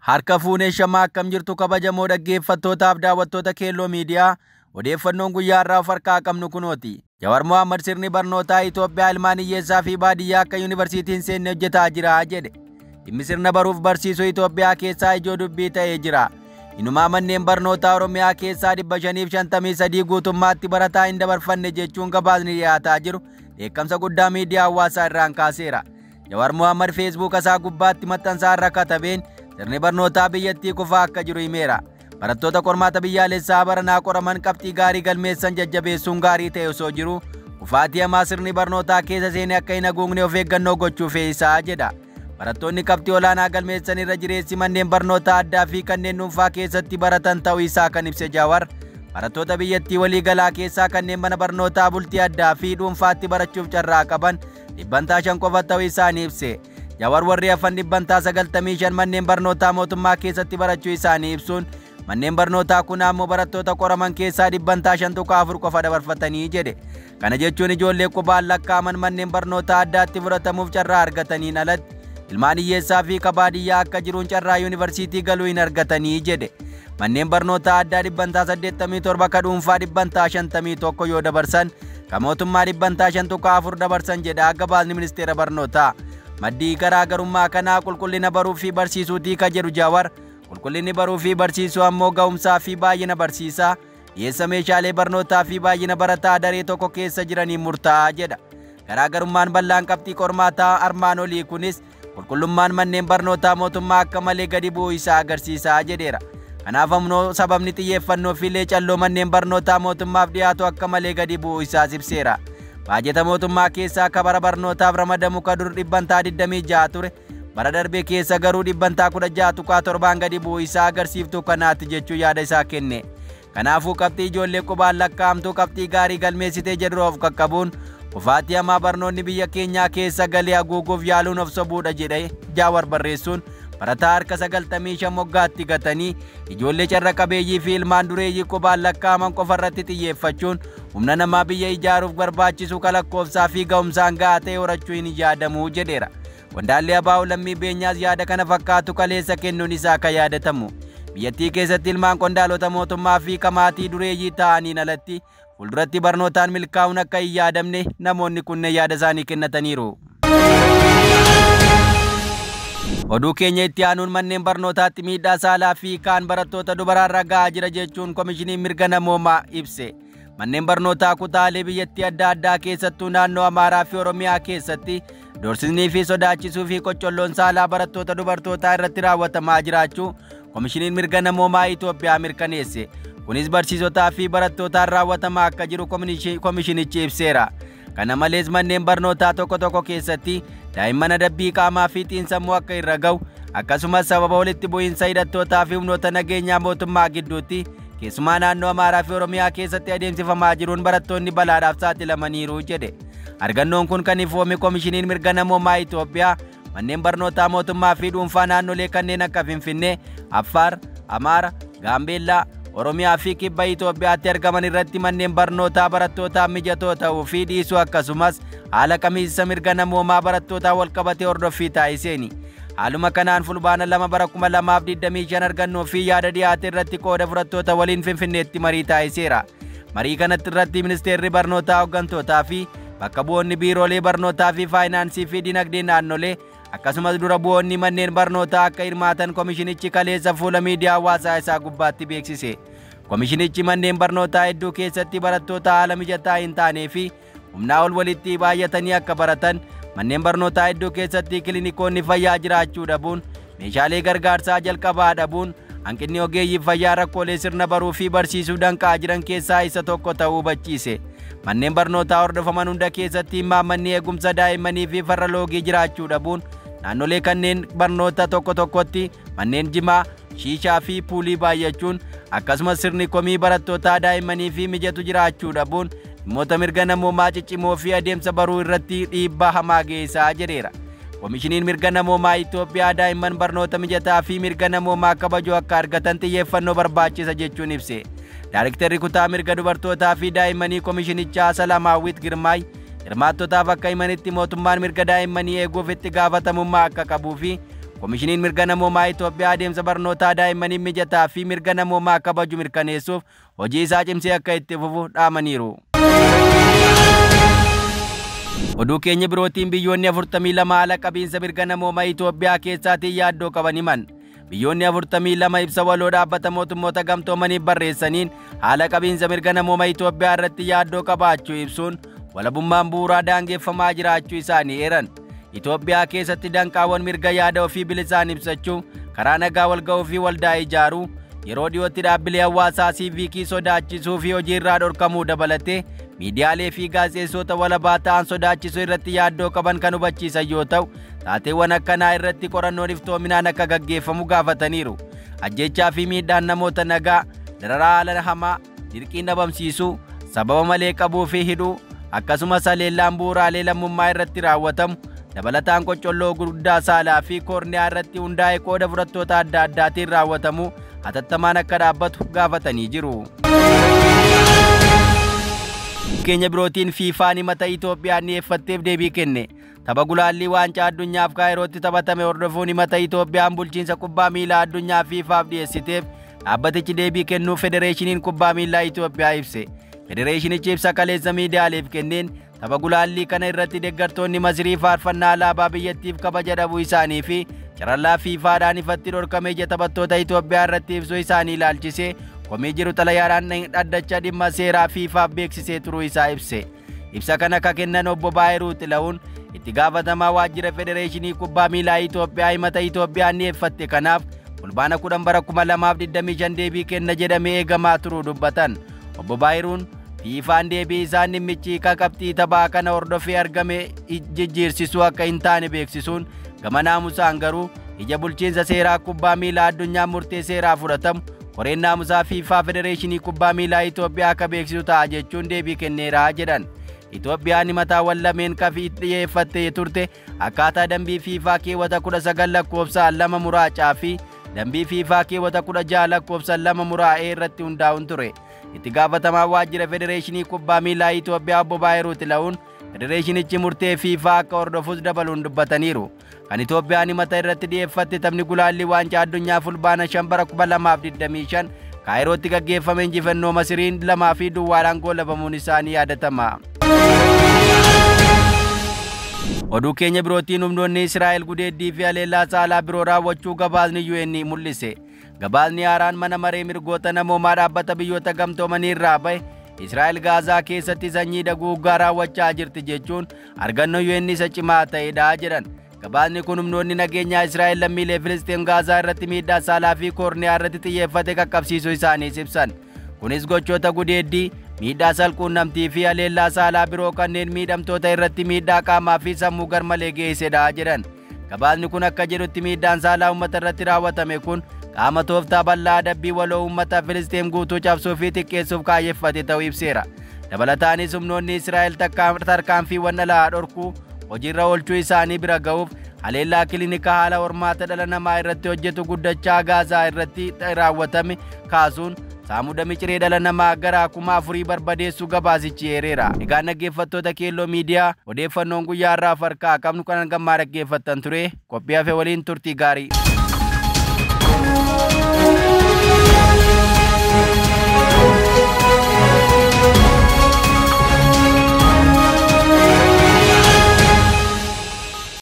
Harka fuunee shamaa akkam jirtu kabajamoo dhaggeeffattootaaf daawwattoota Kello miidiyaa odeeffannoon guyyaa irraa of harkaa qabnu kunooti. Jawar Mohammed sirni barnootaa Itoophiyaa ilmaan hiyyeessaa fi baadiyyaa akka yuunivarsiitiin seenne hojjetaa jira jedhe. Dhimmi sirna baruuf barsiisuu Itoophiyaa keessaa ijoo dubbii ta'ee jira. Inumaa manneen barnootaa Oromiyaa keessaa 553 guutummaatti barataa hin dabarfanne jechuun gabaasni dhiyaataa jiru dheekkamsa guddaa miidiyaa hawaasaa irraan kaaseera. Jawar Mohammed Facebook isaa gubbaatti maxxansaa irra katabeen sirni barnootaa biyyattii kufaa akka jiru himeera. Barattoota qormaata biyyaalessaa baranaa qoraman qabxii gaarii galmeessan jajjabeessuun gaarii ta'e osoo jiru kufaatii hamaa sirni barnootaa keessa seenee akka hin haguugne of eeggannoo gochuu fe'isaa jedha. Barattoonni qabxii olaanaa galmeessan irra jireessi manneen barnootaa addaa fi kanneen dhuunfaa keessatti baratan ta'uu isaa kan ibse Jawar barattoota biyyattii waliigalaa keessaa kanneen mana barnootaa bultii addaa fi dhuunfaatti barachuuf carraa qaban 500 qofa ta'uu isaanii ibse. Jawar warri hafan 995 manneen barnootaa mootummaa keessatti barachuu isaanii ibsuun manneen barnootaa kun ammoo barattoota qoraman keessaa 504 qofa dabarfatanii jedhe. Kana jechuun ijoollee qubaan lakkaaman manneen barnootaa addaatti fudhatamuuf carraa argataniin alatti ilmaan hiyyeessaa fi baadiyyaa akka jiruun carraa yuunivarsiitii galuu hin argatanii jedhe. Manneen barnootaa addaa 187 ka dhuunfaa 151 yoo dabarsan ka mootummaa 504 dabarsan jedha gabaasni ministeera barnootaa. Maddii garaagarummaa kanaa qulqullina baruu fi barsiisuutii ka jedhu Jawar qulqullinni baruu fi barsiisuu ammoo ga'umsaa fi baay'ina barsiisaa dhiyeessa meeshaalee barnootaa fi baay'ina barataa daree tokko keessa jiraniin murtaa'aa jedha. Garaagarummaan bal'aan qabxii qormaataa armaan olii kunis qulqullummaan manneen barnootaa mootummaa akka malee gadi bu'uu isaa agarsiisaa jedheera. Kanaaf ammoo sababni xiyyeeffannoo fi leecalloo manneen barnootaa mootummaaf dhiyaatu akka malee gadi bu'uu isaa ibseera. Baajeta mootummaa keessaa akka bara barnootaaf ramadamu ka dur 26 ture bara darbee keessa garuu 16 gadi bu'uu isaa agarsiiftuu kanaatti jechuun yaada isaa kenne. Kanaafuu qabxii ijoollee qubaan lakkaa'amtuu qabxii gaarii galmeessitee jedhu of qaqqabuun kufaatii hamaa barnoonni biyya keenyaa keessa galee haguuguuf yaaluun of sobuudha jedhe Jawar barreessuun barataa harka 95 moggaatti gatanii ijoollee carra qabeeyyii fi ilmaan dureeyyii qubaan lakkaa'aman qofa irratti xiyyeeffachuun humna namaa biyya ijaaruuf barbaachisu lakkoofsaa fi ga'umsaan ga'aa ta'e horachuu hin yaadamu jedheera. Wandaallee Abaa'u lammii beenyaas yaada kana fakkaatu kaleessa kennuun isaa kan yaadatamu. Biyyattii keessatti ilmaan qondaalota mootummaa fi maatii dureeyyii ta'aniin alatti fuulduratti barnootaan milkaa'uun akka hin yaadamne namoonni kunneen yaada isaanii kennataniiru. Oduu keenya itti aanuun manneen barnootaatti miidhaa saalaa fi kaan barattoota dubararra ga'aa jira jechuun komishiniin mirga namoomaa ibse. Manneen barnootaa kutaalee biyyattii adda addaa keessattuu naannoo Amhaaraa fi Oromiyaa keessatti doorsisnii fi sodaachisuu fi qoccolloon saalaa barattoota dubartootaa irratti raawwatamaa jiraachuu komishiniin mirga namoomaa Itoophiyaa mirkaneesse. Kunis barsiisotaa fi barattootaan raawwatamaa akka jiru komishinichi ibseera. Kana malees manneen barnootaa tokko keessatti daa'imman adabbii qaamaa fi xiinsammuu akka irra ga'u akkasumas sababa walitti bu'iinsa hidhattootaa fi humnoota nageenyaa mootummaa gidduutti keessumaa naannoo Amhaaraa fi Oromiyaa keessatti adeemsifamaa jiruun barattoonni balaadhaaf saaxilamaniiru jedhe. Argannoon kun kan ifoome komishiniin mirga namoomaa Itoophiyaa manneen barnootaa mootummaa fi dhuunfaa naannolee kanneen akka Finfinnee, Affaar, Amhara, Gaambeellaa, Oromiyaa fi kibba Itoophiyaatti argaman irratti manneen barnootaa barattootaaf mijatoo ta'uu fi dhiisuu akkasumas haala qabiinsa mirga namoomaa barattootaa walqabatee hordoffii taasiseeni. Haaluma kanaan fulbaana 2 bara 2025 argannoo fi yaada dhiyaate irratti qooda fudhattoota waliin Finfinneetti marii taasiseera. Marii kanatti irratti ministeerri barnootaa hooggantootaa fi bakka bu'oonni biiroolee barnootaa fi faayinaansii fi dinagdee naannolee akkasumas dura bu'oonni manneen barnootaa akka hirmaatan komishinichi kaleessa fuula miidiyaa hawaasaa isaa gubbaatti beeksise. Komishinichi manneen barnootaa hedduu keessatti barattoota haala mijataa hin taanee fi humnaa ol walitti baay'atanii akka baratan manneen barnootaa hedduu keessatti kiliinikoonni fayyaa jiraachuu dhabuun meeshaalee gargaarsaa jalqabaa dhabuun hanqinni ogeeyyii fayyaa rakkoolee sirna baruu fi barsiisuu danqaa jiran keessaa isa tokko ta'uu hubachiise. Manneen barnootaa hordofaman hunda keessatti imaammanni eegumsa daa'immanii fi farra loogii jiraachuu dhabuun naannolee kanneen barnoota tokkotti manneen jimaa, shiishaa fi puulii baay'achuun akkasumas sirni komii barattootaa daa'immanii fi mijatu jiraachuu dhabuun dhimmoota mirga namoomaa ciccimoo fi adeemsa baruu irratti dhiibbaa hamaa geessaa jedheera. Komishiniin mirga namoomaa Itoophiyaa daa'imman barnoota mijataa fi mirga namoomaa kabajuu akka argatan xiyyeeffannoo barbaachisa jechuun ibse. Daayiriktarri kutaa mirga dubartootaa fi daa'immanii komishinichaa Salamaawwit Girmaay hirmaattotaaf akka himanitti mootummaan mirga daa'immanii eeguuf itti gaafatamummaa akka qabuu fi Komishiniin mirga namoomaa Itoophiyaa adeemsa barnootaa daa'immanii mijataa fi mirga namoomaa kabaju mirkaneessuuf hojii isaa cimsee akka itti fufu dhaamaniiru. Oduu keenya birootiin biyyoonni 42 haala qabiinsa mirga namoomaa Itoophiyaa keessaatiin yaaddoo qaban himan. Biyyoonni 42 ibsa waloo dhaabbata mootummoota gamtoomaniif barreessaniin haala qabiinsa mirga namoomaa Itoophiyaa irratti yaaddoo qabaachuu ibsuun walabummaan bu'uuraa daangeffamaa jiraachuu isaanii eeran. Itoophiyaa keessatti danqaawwan mirga yaada ofii bilisaan ibsachuu, karaa nagaa walga'uu fi waldaa ijaaruu, yeroo dhiyootti dhaabbilee hawaasaa siiviikii sodaachisuu fi hojiirraa dhorkamuu dabalatee miidiyaalee fi gaazexeessota walabaa ta'an sodaachisuu irratti yaaddoo qaban kan hubachiisan yoo ta'u, taateewwan akkanaa irratti qorannoon iftoominaan akka gaggeeffamu gaafataniiru. Ajjechaa fi miidhaan namoota nagaa, dararaa haala hamaa, dirqii dhabamsiisuu, sababa malee qabuu fi hidhuu, akkasumas haleellaan bu'uuraalee lammummaa irratti raawwatamu, dabalataan qocolloo guddaa saalaa fi koorniyaa irratti hundaa'e qooda fudhattoota adda addaatiin raawwatamu hatattamaan akka dhaabbatu gaafatanii jiru. Keenya birootiin fiifaan himata Itoophiyaan dhiyeeffatteef deebii kenne. Tapha gulaallii waancaa addunyaaf Kaayirootti taphatame hordofuun himata Itoophiyaan bulchiinsa kubbaa miilaa addunyaa fiifaaf dhiyeessiteef dhaabbatichi deebii kennuu Federeeshiniin kubbaa miilaa Itoophiyaa ibse. Federeeshinichi ibsa kaleessa miidiyaaleef kenneen tapha gulaallii kana irratti deeggartoonni Masirii faarfannaa alaabaa biyyattiif kabaja dhabuu isaanii fi carallaa fiifaadhaan ifatti dhorkame ija taphattoota Itoophiyaa irratti ibsuu isaanii ilaalchisee komii jiru xalayaadhaan dhaddacha dhimma seeraa fiifaaf beeksisee turuu isaa ibse. Ibsa kana akka kennan obbo Baayiruu Xila'uun itti gaafatamaa waajjira Federeeshinii kubbaa miilaa Itoophiyaa himata Itoophiyaan dhiyeeffatte kanaaf fulbaana 10 bara 2025 deebii kenna jedhamee eegamaa turuu dubbatan. Obbo Baayiruun fiifaan deebii isaan dhimmichi qabxii taphaa kana hordofee argame jijjiirsisuu akka hin taane beeksisuun gama naamusaan garuu ija bulchiinsa seeraa kubbaa miilaa addunyaa murtee seeraa fudhatamu koreen naamusaa fiifaa Federeeshinii kubbaa miilaa Itoophiyaa akka beeksisu ta'a jechuun deebii kenneera jedhan. Itoophiyaan himataawwan lameen kafii dhiyeeffattee turte akkaataa dambii fiifaa keewwata 19 lakkoofsa 2 muraacaa fi dambii fiifaa keewwata 16 lakkoofsa 2 muraa'ee irratti hundaa'uun ture. Itti gaafatamaa waajjira Federeeshinii kubbaa miilaa Itoophiyaa obbo Baayiruu Xila'uun Federeeshinichi murtee fiifaa akka hordofus dabaluun dubbataniiru. Kan Itoophiyaan himata irratti dhiyeeffatte taphni gulaallii waancaa addunyaa fulbaana 5 bara 2025 Kaayirootti gaggeeffame injifannoo Masiriin 2-2 goolabamuun isaanii yaadatama. Oduu keenya birootiin humnoonni Israa'el gudeeddii fi haleellaa saalaa biroo raawwachuu gabaasni UN mul'ise. Gabaasni haaraan mana maree mirgoota namoomaa dhaabbata biyyoota gamtoomanii irraa bahe Israa'el Gaazaa keessatti sanyii duguuggaa raawwachaa jirti jechuun argannoo UN isa cimaa ta'edha jedhan. Gabaasni kun humnoonni nageenyaa Israa'el lammiilee Filisxeem Gaazaa irratti miidhaa saalaa fi koorniyaa irratti xiyyeeffate qaqqabsiisuu isaanii ibsan. Kunis gochoota gudeeddii, miidhaa salquunnamtii fi haleellaa saalaa biroo kanneen miidhamtoota irratti miidhaa qaamaa fi sammuu garmalee geessedha jedhan. Gabaasni kun akka jedhutti miidhaan saalaa uummata irratti raawwatame kun qaama tooftaa bal'aa adabbii waloo uummata Filisxeem guutuu cabsuu fi xiqqeessuuf kaayyeffate ta'uu ibseera. Dabalataanis humnoonni Israa'el tarkaanfiiwwan dhalaa dhorkuu hojiirra oolchuu isaanii bira ga'uuf haleellaa kilinika haala hormaata dhala namaa irratti hojjetu guddachaa Gaazaa irratti raawwatame kaasuun saamuda miciree dhala namaa gara 4,000 barbadeessuu gabaasichi eereera. Egaa dhaggeeffattoota Kelloo miidiyaa odeeffannoon guyyaa irraa harkaa qabnu kan gammaa dhaggeeffattan ture. Qophii hafe waliin turtii gaarii.